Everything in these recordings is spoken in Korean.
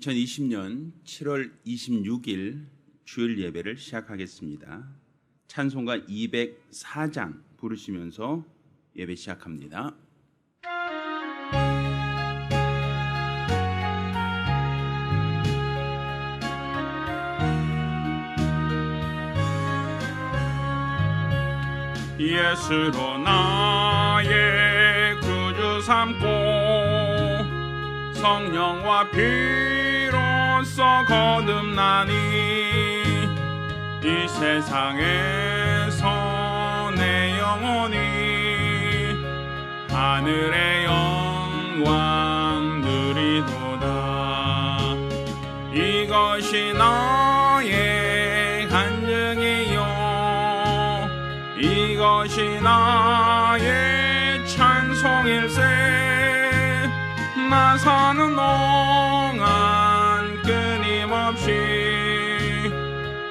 2020년 7월 26일 주일 예배를 시작하겠습니다. 찬송가 204장 부르시면서 예배 시작합니다. 예수로 나의 구주 삼고 성령과 피로써 거듭나니 이 세상에서 내 영혼이 하늘의 영광 누리도다. 이것이 나의 간증이요 이것이 나의 찬송일세. 나 사는 동안 끊임없이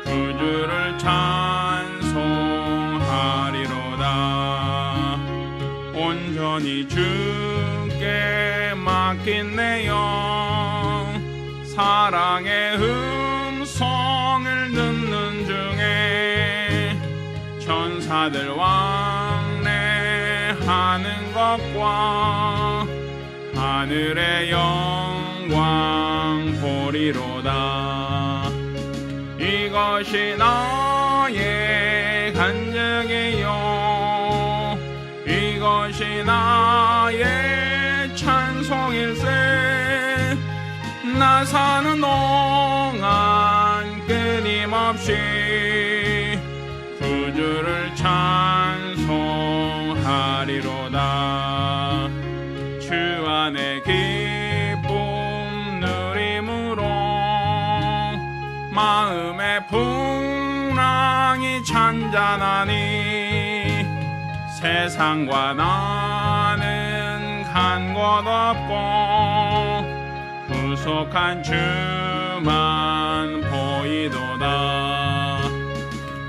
구주를 찬송하리로다. 온전히 주께 맡긴 내 영 사랑의 음성을 듣는 중에 천사들 왕래하는 것과 하늘의 영광 보리로다. 이것이 나의 간증이요 이것이 나의 찬송일세. 나 사는 동안 끊임없이 구주를 찬송하리로다. 주 안에 기쁨 누림으로 마음의 풍랑이 잔잔하니 세상과 나는 간 곳 없고 구속한 주만 보이도다.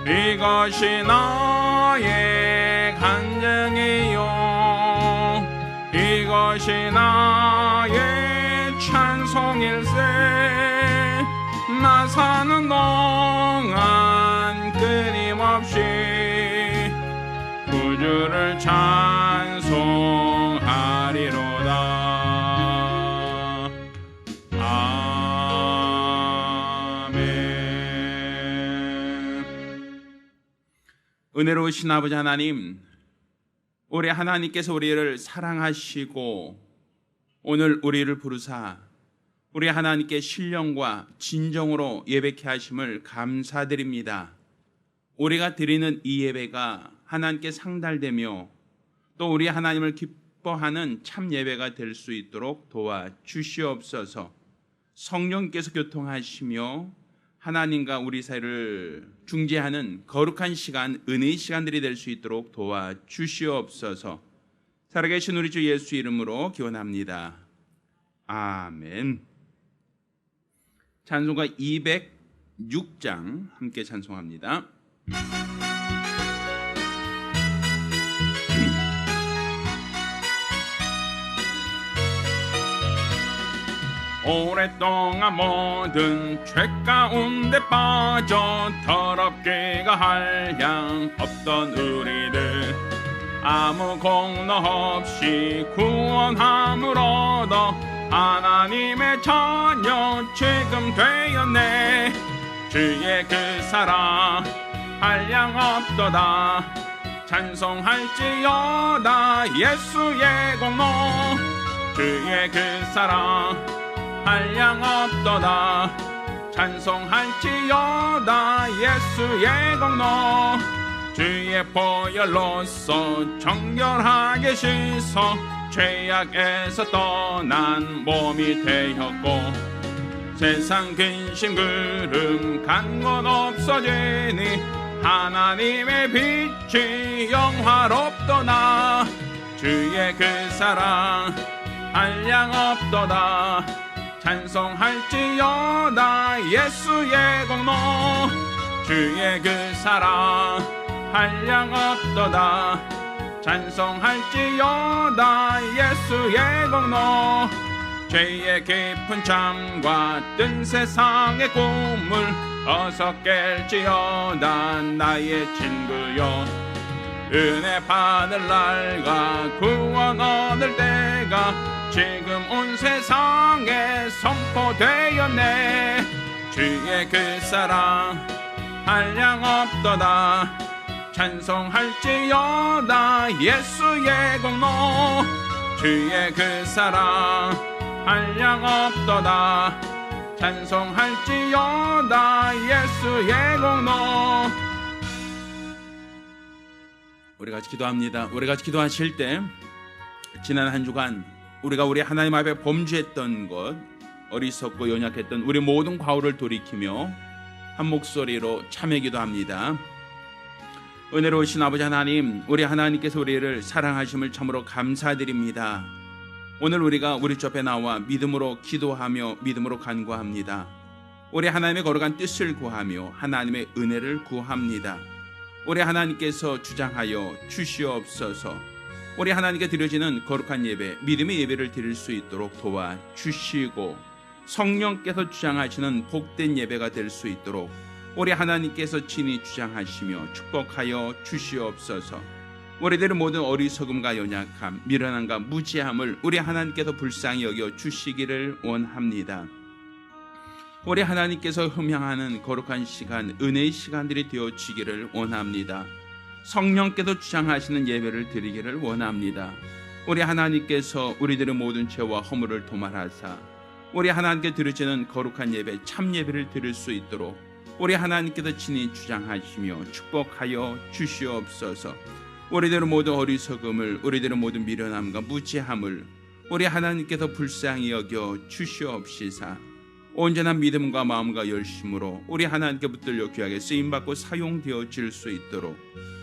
이것이 나의 간증이요 이것이 나의 찬송일세. 나 사는 동안 끊임없이 구주를 찬송하리로다. 아멘. 은혜로우신 아버지 하나님, 우리 하나님께서 우리를 사랑하시고 오늘 우리를 부르사 우리 하나님께 신령과 진정으로 예배케 하심을 감사드립니다. 우리가 드리는 이 예배가 하나님께 상달되며 또 우리 하나님을 기뻐하는 참 예배가 될 수 있도록 도와주시옵소서. 성령께서 교통하시며 하나님과 우리 사이를 중재하는 거룩한 시간, 은혜의 시간들이 될 수 있도록 도와주시옵소서. 살아계신 우리 주 예수 이름으로 기원합니다. 아멘. 찬송가 206장 함께 찬송합니다. 오랫동안 모든 죄 가운데 빠져 더럽게 가할 양 없던 우리들 아무 공로 없이 구원함을 얻어 하나님의 자녀 지금 되었네. 주의 그 사랑 한량 없도다. 찬송할지어다 예수의 공로. 주의 그 사랑 한량 없도다. 찬송할지어다 예수의 공로. 주의 보혈로서 정결하게 씻어 죄악에서 떠난 몸이 되었고 세상 근심 그름 간 곳 없어지니 하나님의 빛이 영화롭도다. 주의 그 사랑 한량 없도다. 찬송할지어다 예수의 공로. 주의 그 사랑 한량 없도다. 찬송할지어다 예수의 공로. 죄의 깊은 잠과 뜬 세상의 꿈을 어서 깰지어다 나의 친구여. 은혜 받을 날과 구원 얻을 때가 지금 온 세상에 선포되었네. 주의 그 사랑 한량 없도다. 찬송할지어다 예수의 공로. 주의 그 사랑 한량 없도다. 찬송할지어다 예수의 공로. 우리 같이 기도합니다. 우리 같이 기도하실 때 지난 한 주간 우리가 우리 하나님 앞에 범죄했던 것, 어리석고 연약했던 우리 모든 과오를 돌이키며 한 목소리로 참여 기도합니다. 은혜로우신 아버지 하나님, 우리 하나님께서 우리를 사랑하심을 참으로 감사드립니다. 오늘 우리가 우리 주 앞에 나와 믿음으로 기도하며 믿음으로 간구합니다. 우리 하나님의 거룩한 뜻을 구하며 하나님의 은혜를 구합니다. 우리 하나님께서 주장하여 주시옵소서. 우리 하나님께 드려지는 거룩한 예배, 믿음의 예배를 드릴 수 있도록 도와주시고 성령께서 주장하시는 복된 예배가 될 수 있도록 우리 하나님께서 친히 주장하시며 축복하여 주시옵소서. 우리들의 모든 어리석음과 연약함, 미련함과 무지함을 우리 하나님께서 불쌍히 여겨 주시기를 원합니다. 우리 하나님께서 흠향하는 거룩한 시간, 은혜의 시간들이 되어지기를 원합니다. 성령께서 주장하시는 예배를 드리기를 원합니다. 우리 하나님께서 우리들의 모든 죄와 허물을 도말하사 우리 하나님께 드려지는 거룩한 예배, 참 예배를 드릴 수 있도록 우리 하나님께서 친히 주장하시며 축복하여 주시옵소서. 우리들의 모든 어리석음을, 우리들의 모든 미련함과 무지함을 우리 하나님께서 불쌍히 여겨 주시옵시사 온전한 믿음과 마음과 열심으로 우리 하나님께 붙들려 귀하게 쓰임받고 사용되어질 수 있도록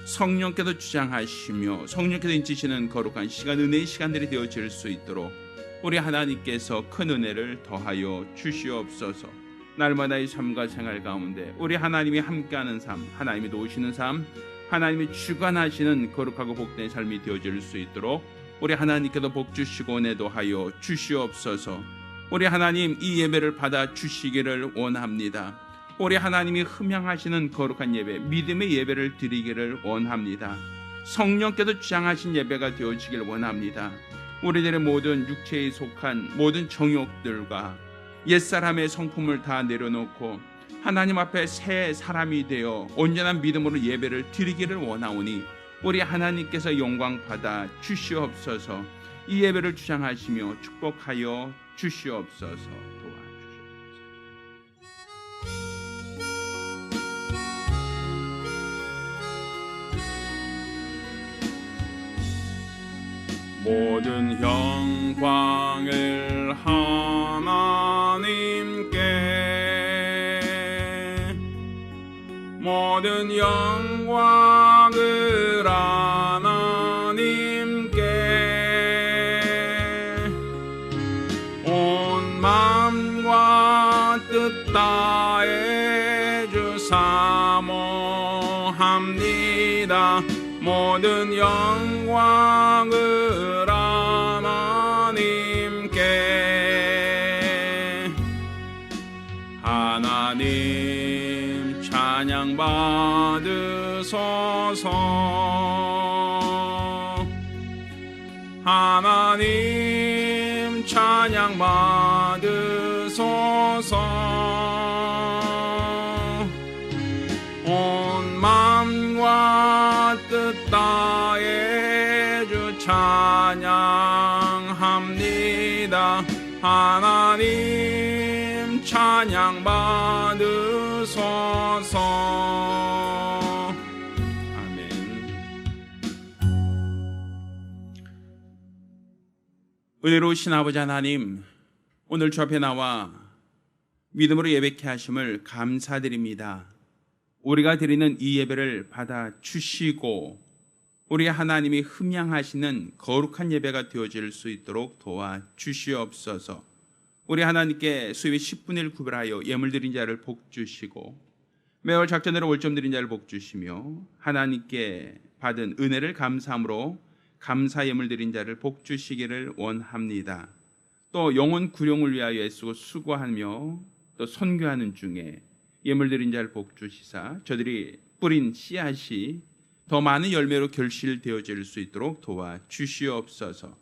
성령께서 주장하시며 성령께서 인치시는 거룩한 시간, 은혜의 시간들이 되어질 수 있도록 우리 하나님께서 큰 은혜를 더하여 주시옵소서. 날마다의 삶과 생활 가운데 우리 하나님이 함께하는 삶, 하나님이 도우시는 삶, 하나님이 주관하시는 거룩하고 복된 삶이 되어질 수 있도록 우리 하나님께서 복 주시고 은혜 더하여 주시옵소서. 우리 하나님 이 예배를 받아 주시기를 원합니다. 우리 하나님이 흠향하시는 거룩한 예배, 믿음의 예배를 드리기를 원합니다. 성령께서 주장하신 예배가 되어지길 원합니다. 우리들의 모든 육체에 속한 모든 정욕들과 옛사람의 성품을 다 내려놓고 하나님 앞에 새 사람이 되어 온전한 믿음으로 예배를 드리기를 원하오니 우리 하나님께서 영광 받아 주시옵소서. 이 예배를 주장하시며 축복하여 주시옵소서. 도와주시옵소서. 모든 영광을 하나님께, 모든 영광을 하나님께, 온 마음과 뜻 다해 주 사모합니다. 모든 영광을 하나님께, 하나님 찬양 받으소서. 하나님 찬양 받으소서. 온 마음과 뜻 다해 주 찬양합니다. 하나님 찬양 받으소서. 아멘. 은혜로우신 아버지 하나님, 오늘 주 앞에 나와 믿음으로 예배케 하심을 감사드립니다. 우리가 드리는 이 예배를 받아 주시고 우리 하나님이 흠향하시는 거룩한 예배가 되어질 수 있도록 도와 주시옵소서. 우리 하나님께 수입의 10분의 1 구별하여 예물 드린 자를 복 주시고 매월 작전대로 월점 드린 자를 복 주시며 하나님께 받은 은혜를 감사함으로 감사 예물 드린 자를 복 주시기를 원합니다. 또 영혼 구령을 위하여 애쓰고 수고하며 또 선교하는 중에 예물 드린 자를 복 주시사 저들이 뿌린 씨앗이 더 많은 열매로 결실되어질 수 있도록 도와 주시옵소서.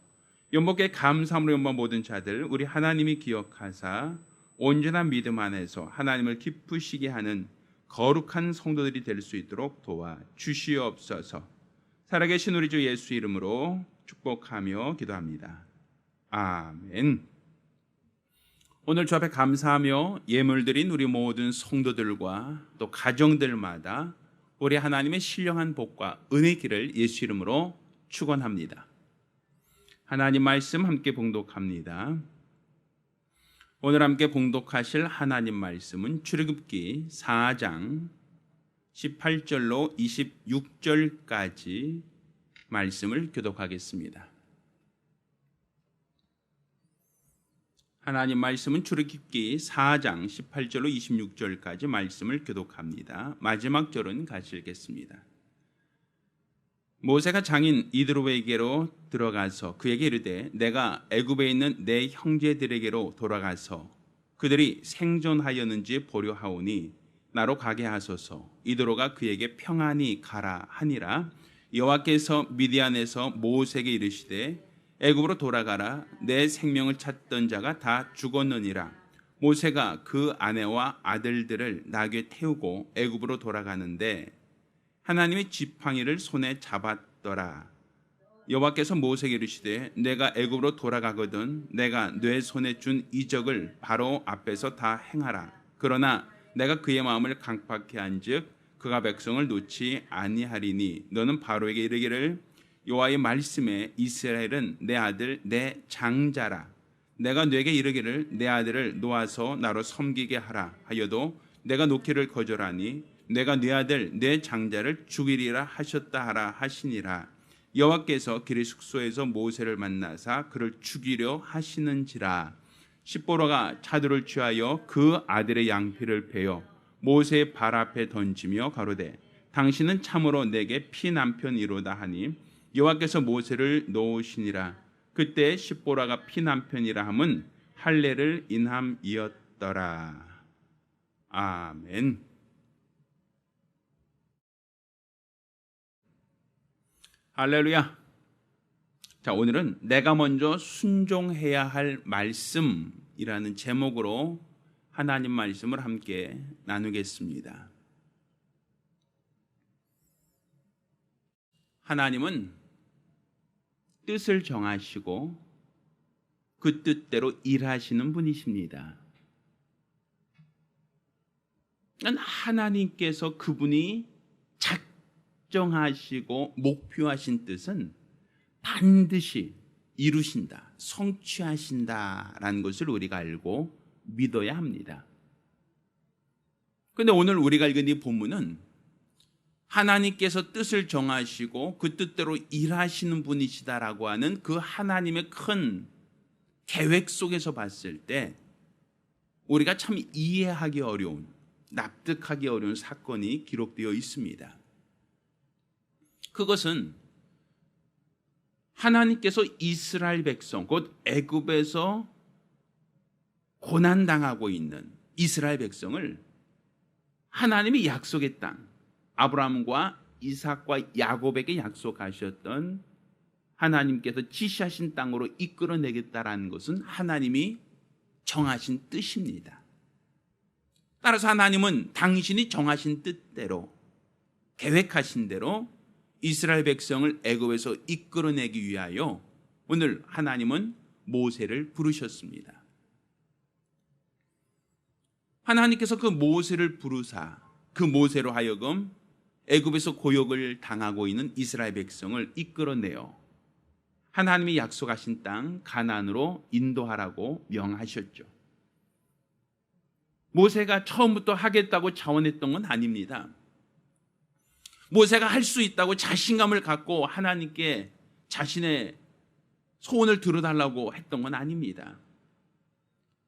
연복의 감사함으로 연복 모든 자들 우리 하나님이 기억하사 온전한 믿음 안에서 하나님을 기쁘시게 하는 거룩한 성도들이 될 수 있도록 도와 주시옵소서. 살아계신 우리 주 예수 이름으로 축복하며 기도합니다. 아멘. 오늘 주 앞에 감사하며 예물 드린 우리 모든 성도들과 또 가정들마다 우리 하나님의 신령한 복과 은혜의 길을 예수 이름으로 축원합니다. 하나님 말씀 함께 봉독합니다. 오늘 함께 봉독하실 하나님 말씀은 출애굽기 4장 18절로 26절까지 말씀을 교독하겠습니다. 하나님 말씀은 출애굽기 4장 18절로 26절까지 말씀을 교독합니다. 마지막 절은 같이 읽겠습니다. 모세가 장인 이드로에게로 들어가서 그에게 이르되 내가 애굽에 있는 내 형제들에게로 돌아가서 그들이 생존하였는지 보려 하오니 나로 가게 하소서. 이드로가 그에게 평안히 가라 하니라. 여호와께서 미디안에서 모세에게 이르시되 애굽으로 돌아가라. 내 생명을 찾던 자가 다 죽었느니라. 모세가 그 아내와 아들들을 나귀에 태우고 애굽으로 돌아가는데 하나님의 지팡이를 손에 잡았더라. 여호와께서 모세에게 이르시되 내가 애굽으로 돌아가거든 내가 내 손에 준 이적을 바로 앞에서 다 행하라. 그러나 내가 그의 마음을 강팍케 한즉 그가 백성을 놓지 아니하리니 너는 바로에게 이르기를 여호와의 말씀에 이스라엘은 내 아들 내 장자라. 내가 네게 이르기를 내 아들을 놓아서 나로 섬기게 하라 하여도 내가 놓기를 거절하니 내가 네 아들 내 장자를 죽이리라 하셨다 하라 하시니라. 여호와께서 길의 숙소에서 모세를 만나사 그를 죽이려 하시는지라. 십보로가 차도를 취하여 그 아들의 양피를 베어 모세의 발 앞에 던지며 가로되 당신은 참으로 내게 피난편이로다 하니 여호와께서 모세를 놓으시니라. 그때 십보라가 피난편이라 함은 할례를 인함이었더라. 아멘. 할렐루야. 자, 오늘은 내가 먼저 순종해야 할 말씀이라는 제목으로 하나님 말씀을 함께 나누겠습니다. 하나님은 뜻을 정하시고 그 뜻대로 일하시는 분이십니다. 하나님께서 그분이 작정하시고 목표하신 뜻은 반드시 이루신다, 성취하신다라는 것을 우리가 알고 믿어야 합니다. 그런데 오늘 우리가 읽은 이 본문은 하나님께서 뜻을 정하시고 그 뜻대로 일하시는 분이시다라고 하는 그 하나님의 큰 계획 속에서 봤을 때 우리가 참 이해하기 어려운, 납득하기 어려운 사건이 기록되어 있습니다. 그것은 하나님께서 이스라엘 백성, 곧 애굽에서 고난당하고 있는 이스라엘 백성을 하나님이 약속의 땅, 아브라함과 이삭과 야곱에게 약속하셨던 하나님께서 지시하신 땅으로 이끌어내겠다라는 것은 하나님이 정하신 뜻입니다. 따라서 하나님은 당신이 정하신 뜻대로, 계획하신 대로 이스라엘 백성을 애굽에서 이끌어내기 위하여 오늘 하나님은 모세를 부르셨습니다. 하나님께서 그 모세를 부르사 그 모세로 하여금 애굽에서 고역을 당하고 있는 이스라엘 백성을 이끌어내어 하나님이 약속하신 땅 가나안으로 인도하라고 명하셨죠. 모세가 처음부터 하겠다고 자원했던 건 아닙니다. 모세가 할 수 있다고 자신감을 갖고 하나님께 자신의 소원을 들어달라고 했던 건 아닙니다.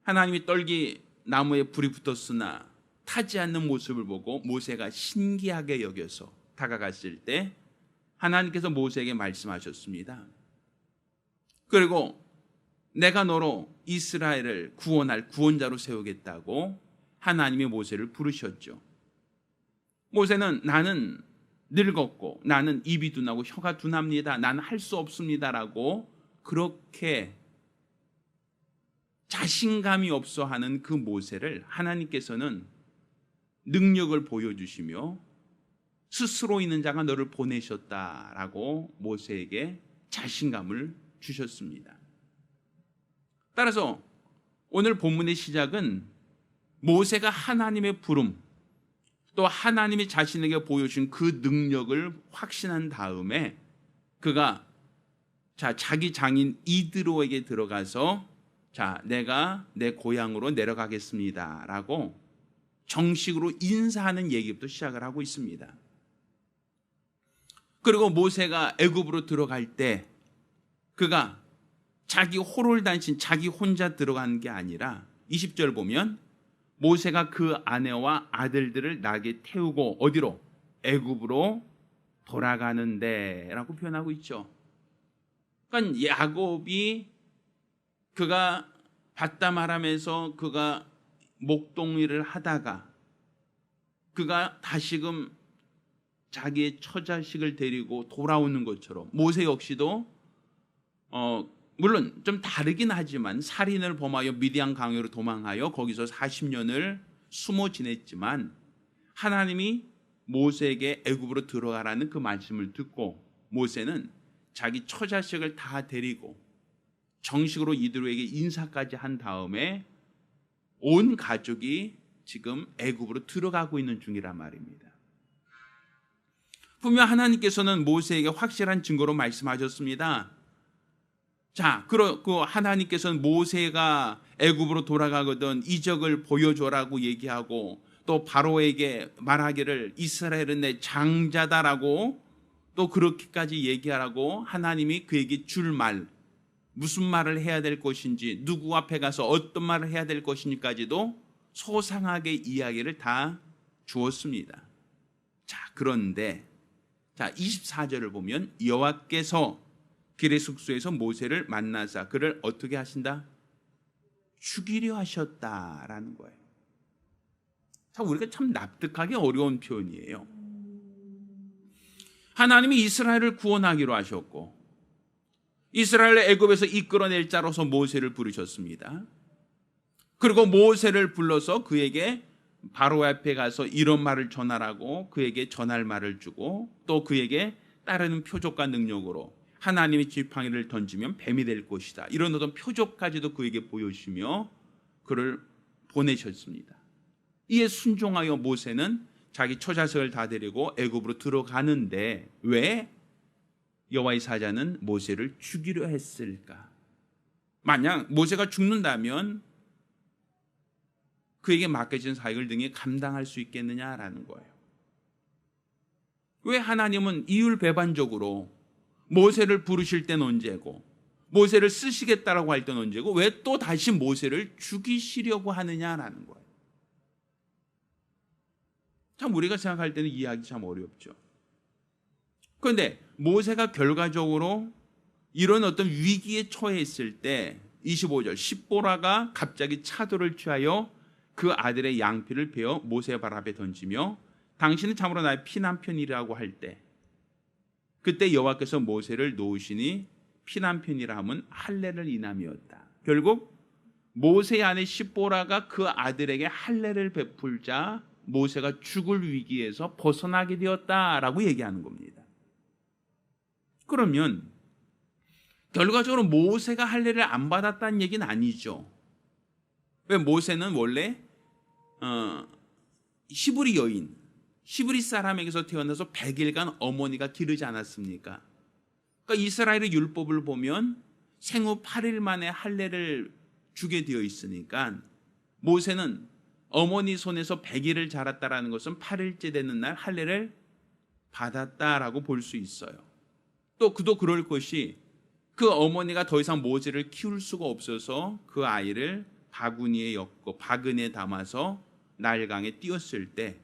하나님이 떨기 나무에 불이 붙었으나 타지 않는 모습을 보고 모세가 신기하게 여겨서 다가갔을 때 하나님께서 모세에게 말씀하셨습니다. 그리고 내가 너로 이스라엘을 구원할 구원자로 세우겠다고 하나님이 모세를 부르셨죠. 모세는 나는 늙었고 나는 입이 둔하고 혀가 둔합니다. 나는 할 수 없습니다라고 그렇게 자신감이 없어 하는 그 모세를 하나님께서는 능력을 보여주시며 스스로 있는 자가 너를 보내셨다라고 모세에게 자신감을 주셨습니다. 따라서 오늘 본문의 시작은 모세가 하나님의 부름, 또 하나님이 자신에게 보여준 그 능력을 확신한 다음에 그가 자기 장인 이드로에게 들어가서 내가 내 고향으로 내려가겠습니다 라고 정식으로 인사하는 얘기부터 시작을 하고 있습니다. 그리고 모세가 애굽으로 들어갈 때 그가 자기 호를 단신 자기 혼자 들어간 게 아니라 20절 보면 모세가 그 아내와 아들들을 낙에 태우고 어디로? 애굽으로 돌아가는데 라고 표현하고 있죠. 그러니까 야곱이 그가 밧다마람에서 그가 목동일을 하다가 그가 다시금 자기의 처자식을 데리고 돌아오는 것처럼 모세 역시도 물론 좀 다르긴 하지만 살인을 범하여 미디안 강으로 도망하여 거기서 40년을 숨어 지냈지만 하나님이 모세에게 애굽으로 들어가라는 그 말씀을 듣고 모세는 자기 처자식을 다 데리고 정식으로 이드로에게 인사까지 한 다음에 온 가족이 지금 애굽으로 들어가고 있는 중이란 말입니다. 분명 하나님께서는 모세에게 확실한 증거로 말씀하셨습니다. 그 하나님께서는 모세가 애굽으로 돌아가거든 이적을 보여줘라고 얘기하고 또 바로에게 말하기를 이스라엘은 내 장자다라고 또 그렇게까지 얘기하라고 하나님이 그에게 줄 말, 무슨 말을 해야 될 것인지 누구 앞에 가서 어떤 말을 해야 될 것인지까지도 소상하게 이야기를 다 주었습니다. 그런데 24절을 보면 여호와께서 길의 숙소에서 모세를 만나사 그를 어떻게 하신다? 죽이려 하셨다라는 거예요. 우리가 참 납득하기 어려운 표현이에요. 하나님이 이스라엘을 구원하기로 하셨고 이스라엘을 애굽에서 이끌어낼 자로서 모세를 부르셨습니다. 그리고 모세를 불러서 그에게 바로 앞에 가서 이런 말을 전하라고 그에게 전할 말을 주고 또 그에게 따르는 표적과 능력으로 하나님의 지팡이를 던지면 뱀이 될 것이다. 이런 어떤 표적까지도 그에게 보여주시며 그를 보내셨습니다. 이에 순종하여 모세는 자기 처자식을 다 데리고 애굽으로 들어가는데 왜 여호와의 사자는 모세를 죽이려 했을까? 만약 모세가 죽는다면 그에게 맡겨진 사역을 등에 감당할 수 있겠느냐라는 거예요. 왜 하나님은 이율배반적으로 모세를 부르실 때는 언제고 모세를 쓰시겠다라고 할 때는 언제고 왜 또 다시 모세를 죽이시려고 하느냐라는 거예요. 참 우리가 생각할 때는 이해하기 참 어렵죠. 그런데 모세가 결과적으로 이런 어떤 위기에 처했을 때 25절 십보라가 갑자기 차도를 취하여 그 아들의 양피를 베어 모세 발 앞에 던지며 당신은 참으로 나의 피난편이라고 할 때 그때 여호와께서 모세를 놓으시니 피난편이라 함은 할례를 인함이었다. 결국 모세의 아내 십보라가 그 아들에게 할례를 베풀자 모세가 죽을 위기에서 벗어나게 되었다라고 얘기하는 겁니다. 그러면 결과적으로 모세가 할례를 안 받았다는 얘기는 아니죠. 왜 모세는 원래 히브리 여인, 히브리 사람에게서 태어나서 100일간 어머니가 기르지 않았습니까? 그러니까 이스라엘의 율법을 보면 생후 8일 만에 할례를 주게 되어 있으니까 모세는 어머니 손에서 100일을 자랐다라는 것은 8일째 되는 날 할례를 받았다라고 볼 수 있어요. 또 그도 그럴 것이 그 어머니가 더 이상 모세를 키울 수가 없어서 그 아이를 바구니에 엮고 바근에 담아서 나일강에 띄웠을 때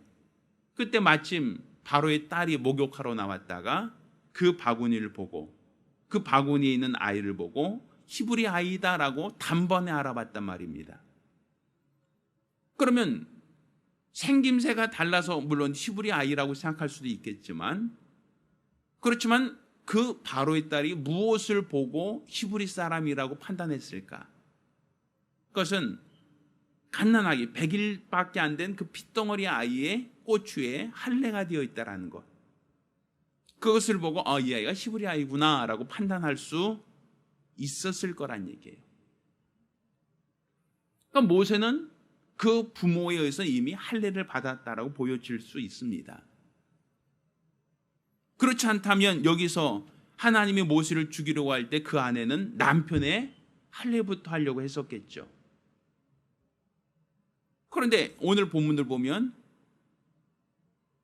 그때 마침 바로의 딸이 목욕하러 나왔다가 그 바구니를 보고 그 바구니에 있는 아이를 보고 히브리 아이다라고 단번에 알아봤단 말입니다. 그러면 생김새가 달라서 물론 히브리 아이라고 생각할 수도 있겠지만, 그렇지만 그 바로의 딸이 무엇을 보고 히브리 사람이라고 판단했을까? 그것은 갓난아기 100일밖에 안 된 그 핏덩어리 아이의 꼬추에 할례가 되어 있다라는 것. 그것을 보고 이 아이가 히브리 아이구나 라고 판단할 수 있었을 거란 얘기예요. 그러니까 모세는 그 부모에 의해서 이미 할례를 받았다라고 보여질 수 있습니다. 그렇지 않다면 여기서 하나님이 모세를 죽이려고 할 때 그 아내는 남편의 할례부터 하려고 했었겠죠. 그런데 오늘 본문을 보면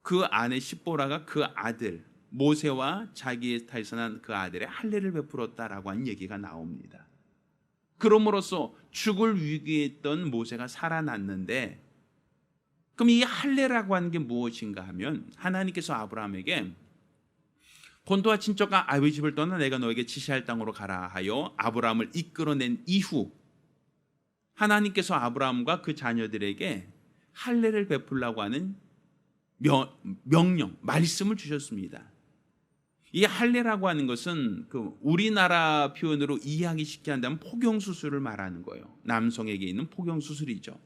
그 아내 십보라가 그 아들 모세와 자기의胎난 그 아들의 할례를 베풀었다라고 하는 얘기가 나옵니다. 그럼으로써 죽을 위기에 있던 모세가 살아났는데, 그럼 이 할례라고 하는 게 무엇인가 하면, 하나님께서 아브라함에게 본토와 친척과 아비 집을 떠나 내가 너에게 지시할 땅으로 가라 하여 아브라함을 이끌어낸 이후 하나님께서 아브라함과 그 자녀들에게 할례를 베풀라고 하는 명령, 말씀을 주셨습니다. 이 할례라고 하는 것은 그 우리나라 표현으로 이해하기 쉽게 한다면 포경수술을 말하는 거예요. 남성에게 있는 포경수술이죠.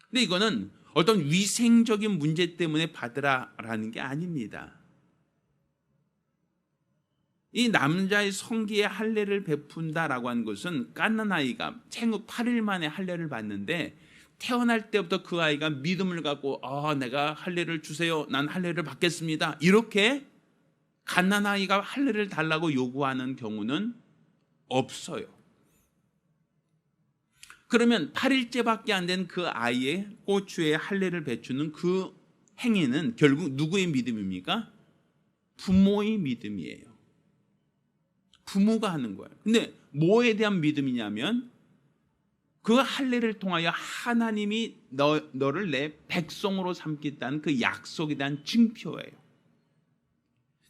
근데 이거는 어떤 위생적인 문제 때문에 받으라라는 게 아닙니다. 이 남자의 성기에 할례를 베푼다라고 하는 것은 갓난 아이가 생후 8일 만에 할례를 받는데, 태어날 때부터 그 아이가 믿음을 갖고 내가 할례를 주세요, 난 할례를 받겠습니다, 이렇게 갓난아이가 할례를 달라고 요구하는 경우는 없어요. 그러면 8일째밖에 안 된 그 아이의 꼬추에 할례를 베추는 그 행위는 결국 누구의 믿음입니까? 부모의 믿음이에요. 부모가 하는 거예요. 근데 뭐에 대한 믿음이냐면 그 할례를 통하여 하나님이 너를 내 백성으로 삼겠다는 그 약속에 대한 증표예요.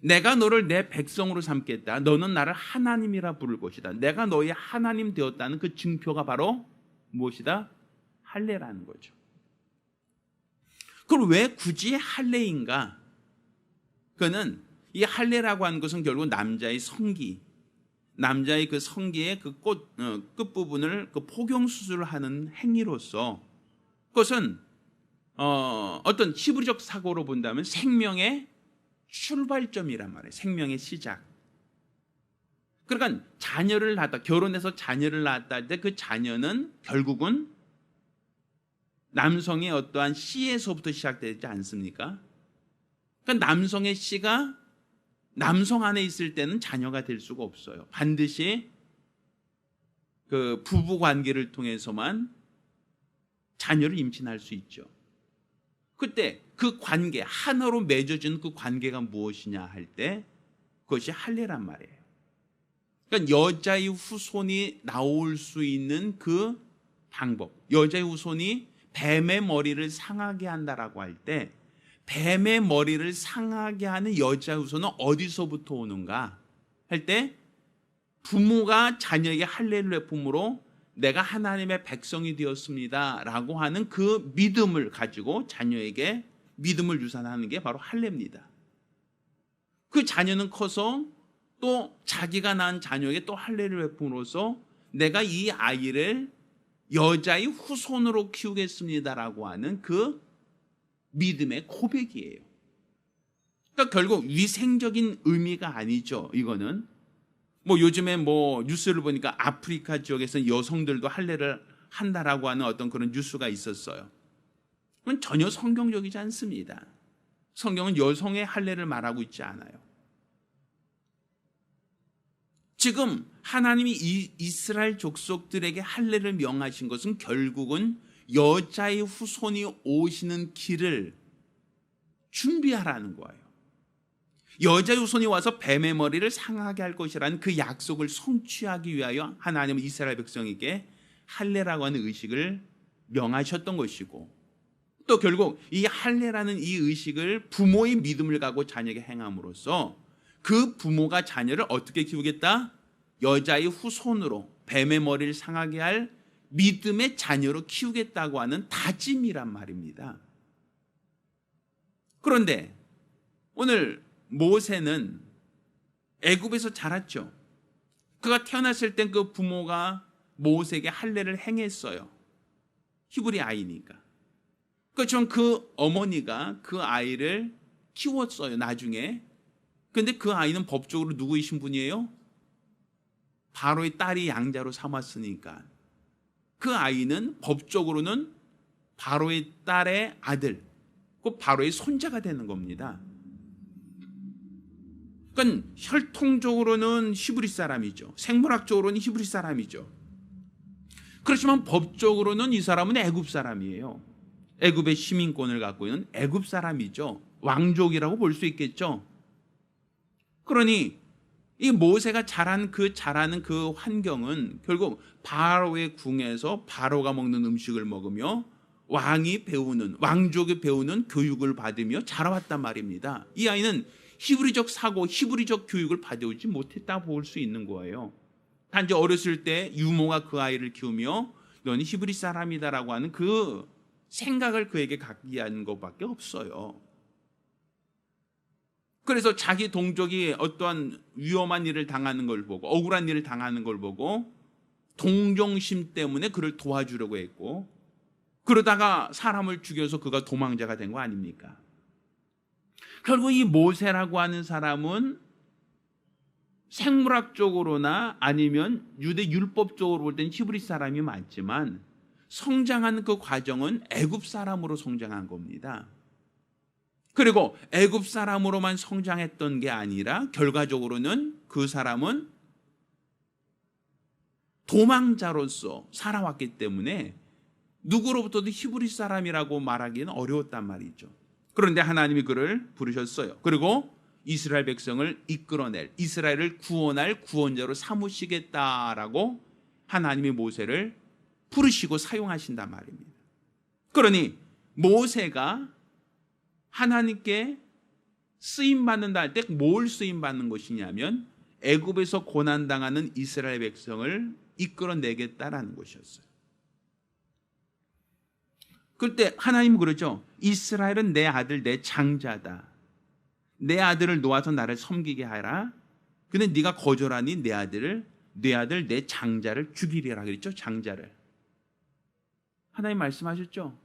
내가 너를 내 백성으로 삼겠다, 너는 나를 하나님이라 부를 것이다, 내가 너의 하나님 되었다는 그 증표가 바로 무엇이다? 할례라는 거죠. 그럼 왜 굳이 할례인가? 그는 이 할례라고 하는 것은 결국 남자의 성기, 남자의 그 성기의 그 끝부분을 그 포경수술을 하는 행위로서, 그것은 어떤 히브리적 사고로 본다면 생명의 출발점이란 말이에요. 생명의 시작. 그러니까 자녀를 낳았다, 결혼해서 자녀를 낳았다 할 때 그 자녀는 결국은 남성의 어떠한 씨에서부터 시작되지 않습니까? 그러니까 남성의 씨가 남성 안에 있을 때는 자녀가 될 수가 없어요. 반드시 그 부부 관계를 통해서만 자녀를 임신할 수 있죠. 그때 그 관계, 하나로 맺어진 그 관계가 무엇이냐 할 때 그것이 할례란 말이에요. 그러니까 여자의 후손이 나올 수 있는 그 방법, 여자의 후손이 뱀의 머리를 상하게 한다라고 할 때 뱀의 머리를 상하게 하는 여자의 후손은 어디서부터 오는가 할 때 부모가 자녀에게 할례를 베품으로 내가 하나님의 백성이 되었습니다 라고 하는 그 믿음을 가지고 자녀에게 믿음을 유산하는 게 바로 할례입니다. 그 자녀는 커서 또 자기가 낳은 자녀에게 또 할례를 베품으로써 내가 이 아이를 여자의 후손으로 키우겠습니다라고 하는 그 믿음의 고백이에요. 그러니까 결국 위생적인 의미가 아니죠. 이거는 요즘에 뉴스를 보니까 아프리카 지역에서 여성들도 할례를 한다라고 하는 어떤 그런 뉴스가 있었어요. 그건 전혀 성경적이지 않습니다. 성경은 여성의 할례를 말하고 있지 않아요. 지금 하나님이 이스라엘 족속들에게 할례를 명하신 것은 결국은 여자의 후손이 오시는 길을 준비하라는 거예요. 여자의 후손이 와서 뱀의 머리를 상하게 할 것이라는 그 약속을 성취하기 위하여 하나님은 이스라엘 백성에게 할례라고 하는 의식을 명하셨던 것이고, 또 결국 이 할례라는 이 의식을 부모의 믿음을 갖고 자녀에게 행함으로써 그 부모가 자녀를 어떻게 키우겠다? 여자의 후손으로 뱀의 머리를 상하게 할 믿음의 자녀로 키우겠다고 하는 다짐이란 말입니다. 그런데 오늘 모세는 애굽에서 자랐죠. 그가 태어났을 땐 그 부모가 모세에게 할례를 행했어요. 히브리 아이니까. 그렇지만 그 어머니가 그 아이를 키웠어요, 나중에. 근데 그 아이는 법적으로 누구의 신분이에요? 바로의 딸이 양자로 삼았으니까 그 아이는 법적으로는 바로의 딸의 아들, 그 바로의 손자가 되는 겁니다. 그러니까 혈통적으로는 히브리 사람이죠. 생물학적으로는 히브리 사람이죠. 그렇지만 법적으로는 이 사람은 애굽 사람이에요. 애굽의 시민권을 갖고 있는 애굽 사람이죠. 왕족이라고 볼 수 있겠죠. 그러니 이 모세가 자라는 그 환경은 결국 바로의 궁에서 바로가 먹는 음식을 먹으며 왕족이 배우는 교육을 받으며 자라왔단 말입니다. 이 아이는 히브리적 사고, 히브리적 교육을 받아오지 못했다 볼 수 있는 거예요. 단지 어렸을 때 유모가 그 아이를 키우며 너는 히브리 사람이다라고 하는 그 생각을 그에게 갖게 하는 것밖에 없어요. 그래서 자기 동족이 어떠한 위험한 일을 당하는 걸 보고, 억울한 일을 당하는 걸 보고 동정심 때문에 그를 도와주려고 했고, 그러다가 사람을 죽여서 그가 도망자가 된 거 아닙니까? 결국 이 모세라고 하는 사람은 생물학적으로나 아니면 유대 율법적으로 볼 때는 히브리 사람이 맞지만 성장하는 그 과정은 애굽 사람으로 성장한 겁니다. 그리고 애굽 사람으로만 성장했던 게 아니라 결과적으로는 그 사람은 도망자로서 살아왔기 때문에 누구로부터도 히브리 사람이라고 말하기는 어려웠단 말이죠. 그런데 하나님이 그를 부르셨어요. 그리고 이스라엘 백성을 이끌어낼, 이스라엘을 구원할 구원자로 삼으시겠다라고 하나님이 모세를 부르시고 사용하신단 말입니다. 그러니 모세가 하나님께 쓰임받는다 할 때 뭘 쓰임받는 것이냐면 애굽에서 고난당하는 이스라엘 백성을 이끌어내겠다라는 것이었어요. 그때 하나님은 그러죠. 이스라엘은 내 아들, 내 장자다. 내 아들을 놓아서 나를 섬기게 하라. 근데 네가 거절하니 내 아들, 내 장자를 죽이리라 그랬죠. 장자를. 하나님 말씀하셨죠.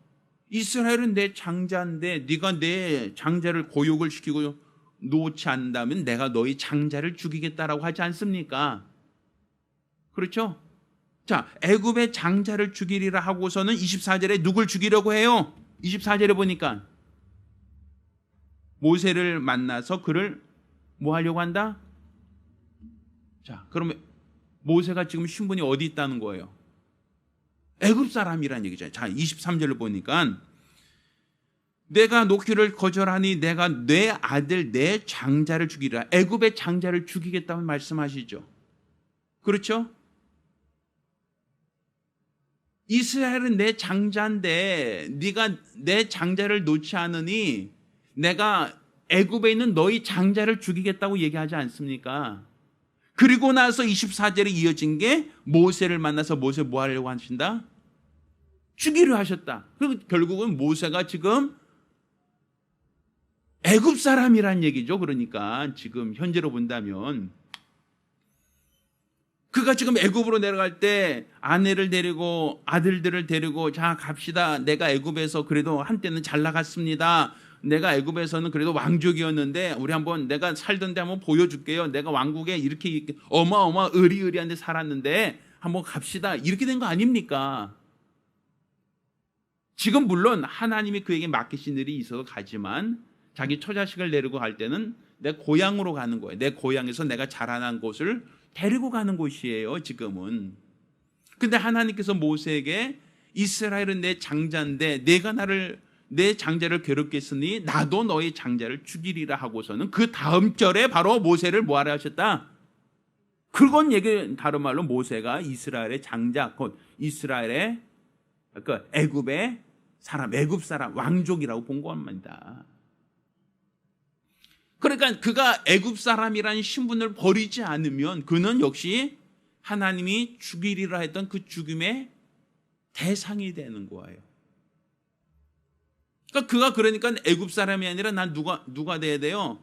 이스라엘은 내 장자인데 네가 내 장자를 고욕을 시키고 놓지 않는다면 내가 너희 장자를 죽이겠다라고 하지 않습니까? 그렇죠? 자, 애굽의 장자를 죽이리라 하고서는 24절에 누굴 죽이려고 해요? 24절에 보니까 모세를 만나서 그를 뭐 하려고 한다? 자, 그러면 모세가 지금 신분이 어디 있다는 거예요? 애굽 사람이라는 얘기잖아요. 자, 23절을 보니까 내가 놓기를 거절하니 내가 내 아들 내 장자를 죽이라. 애굽의 장자를 죽이겠다고 말씀하시죠. 그렇죠? 이스라엘은 내 장자인데 네가 내 장자를 놓지 않으니 내가 애굽에 있는 너희 장자를 죽이겠다고 얘기하지 않습니까? 그리고 나서 24절에 이어진 게 모세를 만나서 모세 뭐 하려고 하신다? 죽이려 하셨다. 그리고 결국은 모세가 지금 애굽 사람이란 얘기죠. 그러니까 지금 현재로 본다면 그가 지금 애굽으로 내려갈 때 아내를 데리고 아들들을 데리고 자 갑시다. 내가 애굽에서 그래도 한때는 잘 나갔습니다. 내가 애굽에서는 그래도 왕족이었는데 우리 한번 내가 살던 데 한번 보여줄게요. 내가 왕국에 이렇게 어마어마 의리의리한 데 살았는데 한번 갑시다. 이렇게 된 거 아닙니까? 지금 물론 하나님이 그에게 맡기신 일이 있어서 가지만 자기 처자식을 데리고 갈 때는 내 고향으로 가는 거예요. 내 고향에서 내가 자라난 곳을 데리고 가는 곳이에요. 지금은. 근데 하나님께서 모세에게 이스라엘은 내 장자인데 내가 내 장자를 괴롭게 했으니 나도 너의 장자를 죽이리라 하고서는 그 다음 절에 바로 모세를 뭐하라 하셨다? 그건 얘기 다른 말로 모세가 이스라엘의 장자 곧 이스라엘의 그 애굽의 사람, 애굽 사람 왕족이라고 본 겁니다. 그러니까 그가 애굽 사람이라는 신분을 버리지 않으면 그는 역시 하나님이 죽이리라 했던 그 죽임의 대상이 되는 거예요. 그러니까 애굽 사람이 아니라 난 누가 돼야 돼요?